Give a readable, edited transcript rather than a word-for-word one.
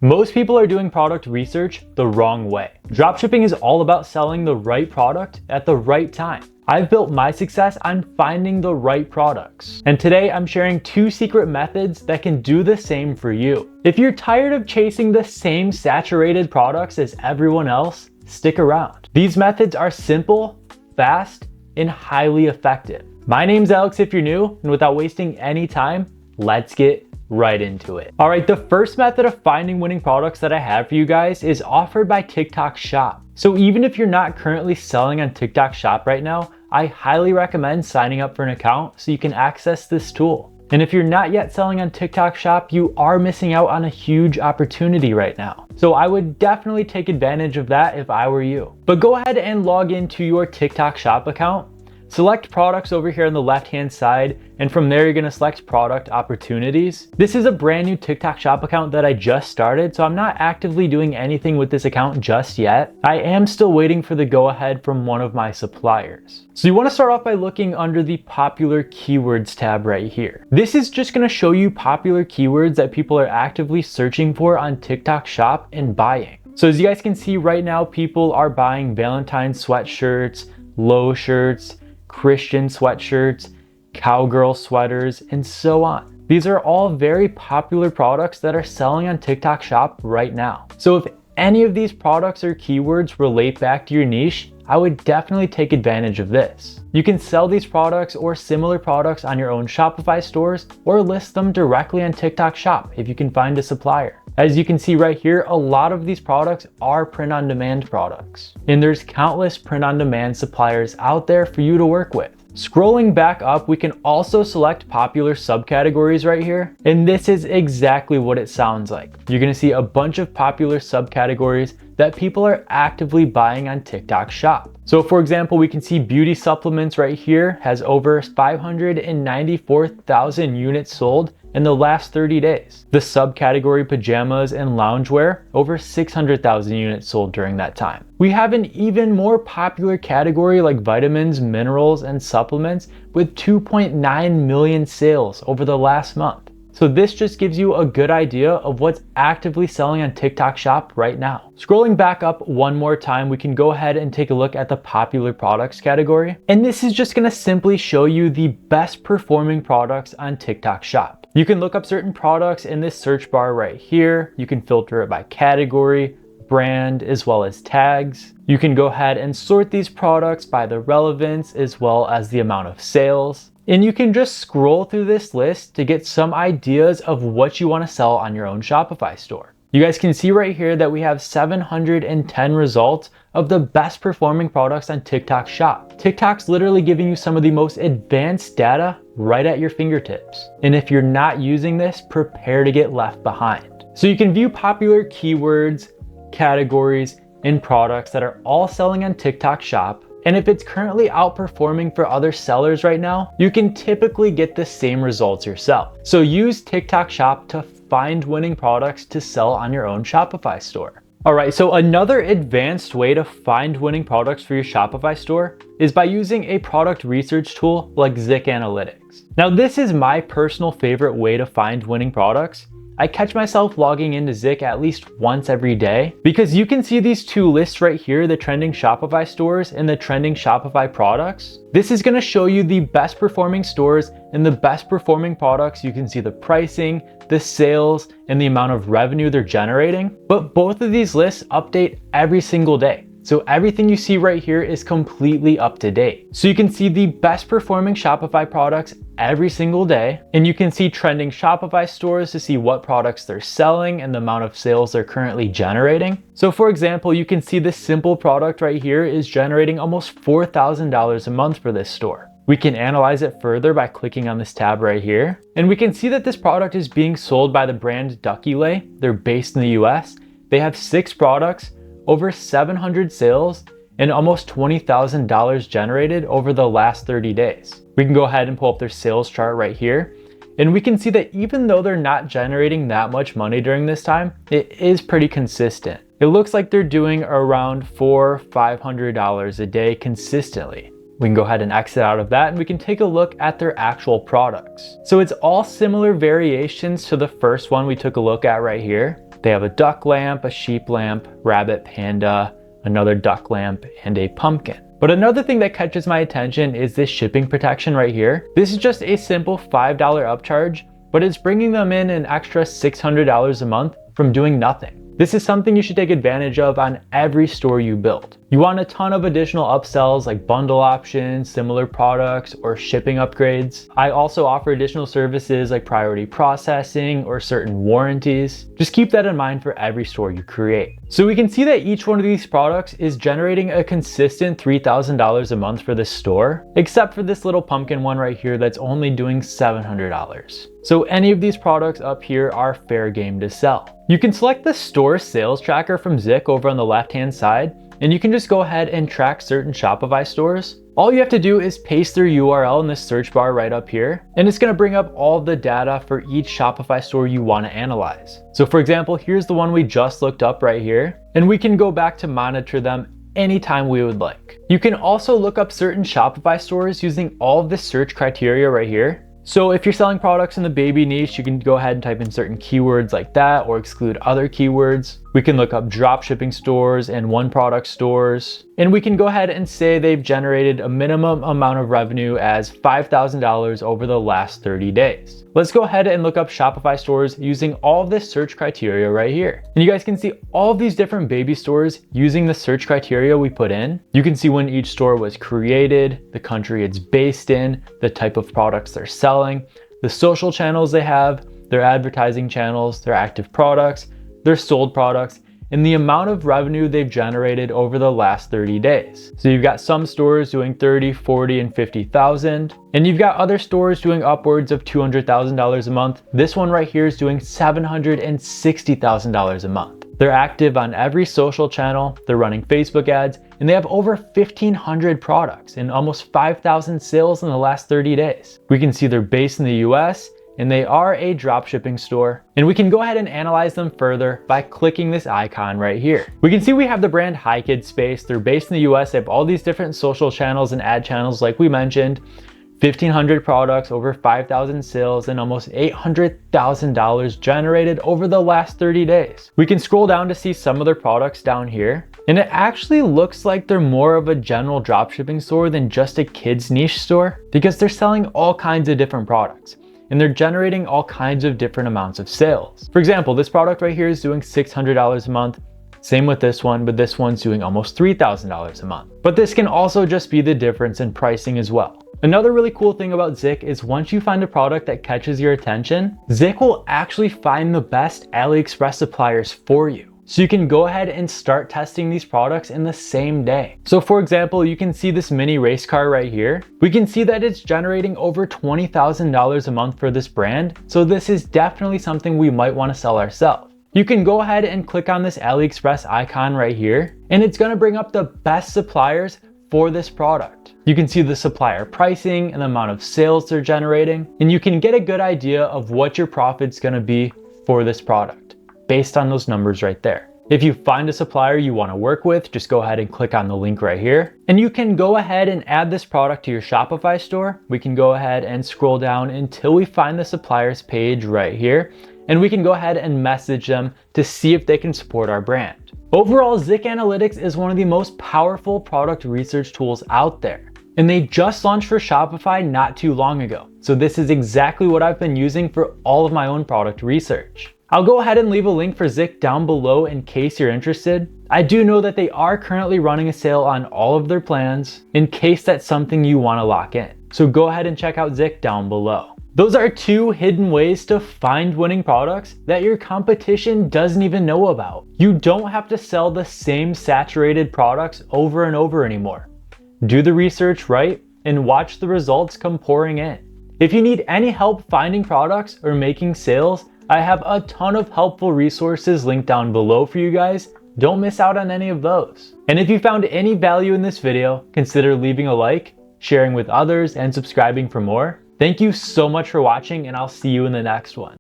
Most people are doing product research the wrong way. Dropshipping is all about selling the right product at the right time. I've built my success on finding the right products. And today I'm sharing 2 secret methods that can do the same for you. If you're tired of chasing the same saturated products as everyone else, stick around. These methods are simple, fast, and highly effective. My name's Alex if you're new, and without wasting any time, let's get right into it. All right, the first method of finding winning products that I have for you guys is offered by TikTok Shop. So even if you're not currently selling on TikTok Shop right now, I highly recommend signing up for an account so you can access this tool. And if you're not yet selling on TikTok Shop, you are missing out on a huge opportunity right now. So I would definitely take advantage of that if I were you. But go ahead and log into your TikTok Shop account. Select products over here on the left-hand side, and from there you're gonna select product opportunities. This is a brand new TikTok Shop account that I just started, so I'm not actively doing anything with this account just yet. I am still waiting for the go-ahead from one of my suppliers. So you wanna start off by looking under the popular keywords tab right here. This is just gonna show you popular keywords that people are actively searching for on TikTok Shop and buying. So as you guys can see right now, people are buying Valentine's sweatshirts, low shirts, Christian sweatshirts, cowgirl sweaters, and so on. These are all very popular products that are selling on TikTok Shop right now. So if any of these products or keywords relate back to your niche, I would definitely take advantage of this. You can sell these products or similar products on your own Shopify stores or list them directly on TikTok Shop if you can find a supplier. As you can see right here, a lot of these products are print-on-demand products. And there's countless print-on-demand suppliers out there for you to work with. Scrolling back up, we can also select popular subcategories right here. And this is exactly what it sounds like. You're gonna see a bunch of popular subcategories that people are actively buying on TikTok Shop. So for example, we can see beauty supplements right here has over 594,000 units sold in the last 30 days. The subcategory pajamas and loungewear, over 600,000 units sold during that time. We have an even more popular category like vitamins, minerals, and supplements with 2.9 million sales over the last month. So this just gives you a good idea of what's actively selling on TikTok Shop right now. Scrolling back up one more time, we can go ahead and take a look at the popular products category. And this is just gonna simply show you the best performing products on TikTok Shop. You can look up certain products in this search bar right here. You can filter it by category, brand, as well as tags. You can go ahead and sort these products by the relevance as well as the amount of sales. And you can just scroll through this list to get some ideas of what you want to sell on your own Shopify store. You guys can see right here that we have 710 results of the best performing products on TikTok Shop. TikTok's literally giving you some of the most advanced data right at your fingertips. And if you're not using this, prepare to get left behind. So you can view popular keywords, categories, and products that are all selling on TikTok Shop. And if it's currently outperforming for other sellers right now, you can typically get the same results yourself. So use TikTok Shop to find winning products to sell on your own Shopify store. All right, so another advanced way to find winning products for your Shopify store is by using a product research tool like Zik Analytics. Now, this is my personal favorite way to find winning products. I catch myself logging into Zik at least once every day because you can see these 2 lists right here, the trending Shopify stores and the trending Shopify products. This is gonna show you the best performing stores and the best performing products. You can see the pricing, the sales, and the amount of revenue they're generating. But both of these lists update every single day. So everything you see right here is completely up to date. So you can see the best performing Shopify products every single day, and you can see trending Shopify stores to see what products they're selling and the amount of sales they're currently generating. So for example, you can see this simple product right here is generating almost $4,000 a month for this store. We can analyze it further by clicking on this tab right here, and we can see that this product is being sold by the brand Ducky Lay. They're based in the US. They have 6 products, over 700 sales, and almost $20,000 generated over the last 30 days. We can go ahead and pull up their sales chart right here, and we can see that even though they're not generating that much money during this time, it is pretty consistent. It looks like they're doing around $400-500 a day consistently. We can go ahead and exit out of that and we can take a look at their actual products. So it's all similar variations to the first one we took a look at right here. They have a duck lamp, a sheep lamp, rabbit, panda, another duck lamp, and a pumpkin. But another thing that catches my attention is this shipping protection right here. This is just a simple $5 upcharge, but it's bringing them in an extra $600 a month from doing nothing. This is something you should take advantage of on every store you build. You want a ton of additional upsells like bundle options, similar products, or shipping upgrades. I also offer additional services like priority processing or certain warranties. Just keep that in mind for every store you create. So we can see that each one of these products is generating a consistent $3,000 a month for this store, except for this little pumpkin one right here that's only doing $700. So any of these products up here are fair game to sell. You can select the store sales tracker from Zik over on the left-hand side, and you can just go ahead and track certain Shopify stores. All you have to do is paste their URL in the search bar right up here, and it's gonna bring up all the data for each Shopify store you wanna analyze. So for example, here's the one we just looked up right here, and we can go back to monitor them anytime we would like. You can also look up certain Shopify stores using all of the search criteria right here. So if you're selling products in the baby niche, you can go ahead and type in certain keywords like that or exclude other keywords. We can look up dropshipping stores and one product stores. And we can go ahead and say they've generated a minimum amount of revenue as $5,000 over the last 30 days. Let's go ahead and look up Shopify stores using all of this search criteria right here. And you guys can see all of these different baby stores using the search criteria we put in. You can see when each store was created, the country it's based in, the type of products they're selling, the social channels they have, their advertising channels, their active products, their sold products, and the amount of revenue they've generated over the last 30 days. So you've got some stores doing 30, 40, and 50,000, and you've got other stores doing upwards of $200,000 a month. This one right here is doing $760,000 a month. They're active on every social channel, they're running Facebook ads, and they have over 1,500 products and almost 5,000 sales in the last 30 days. We can see they're based in the US, and they are a dropshipping store. And we can go ahead and analyze them further by clicking this icon right here. We can see we have the brand Hi Kid Space. They're based in the US. They have all these different social channels and ad channels like we mentioned. 1,500 products, over 5,000 sales, and almost $800,000 generated over the last 30 days. We can scroll down to see some of their products down here. And it actually looks like they're more of a general dropshipping store than just a kids niche store because they're selling all kinds of different products. And they're generating all kinds of different amounts of sales. For example, this product right here is doing $600 a month. Same with this one, but this one's doing almost $3,000 a month. But this can also just be the difference in pricing as well. Another really cool thing about Zik is once you find a product that catches your attention, Zik will actually find the best AliExpress suppliers for you. So you can go ahead and start testing these products in the same day. So for example, you can see this mini race car right here. We can see that it's generating over $20,000 a month for this brand. So this is definitely something we might want to sell ourselves. You can go ahead and click on this AliExpress icon right here, and it's going to bring up the best suppliers for this product. You can see the supplier pricing and the amount of sales they're generating, and you can get a good idea of what your profit's going to be for this product based on those numbers right there. If you find a supplier you want to work with, just go ahead and click on the link right here. And you can go ahead and add this product to your Shopify store. We can go ahead and scroll down until we find the suppliers page right here. And we can go ahead and message them to see if they can support our brand. Overall, Zik Analytics is one of the most powerful product research tools out there. And they just launched for Shopify not too long ago. So this is exactly what I've been using for all of my own product research. I'll go ahead and leave a link for Zik down below in case you're interested. I do know that they are currently running a sale on all of their plans in case that's something you want to lock in. So go ahead and check out Zik down below. Those are 2 hidden ways to find winning products that your competition doesn't even know about. You don't have to sell the same saturated products over and over anymore. Do the research right and watch the results come pouring in. If you need any help finding products or making sales, I have a ton of helpful resources linked down below for you guys. Don't miss out on any of those. And if you found any value in this video, consider leaving a like, sharing with others, and subscribing for more. Thank you so much for watching, and I'll see you in the next one.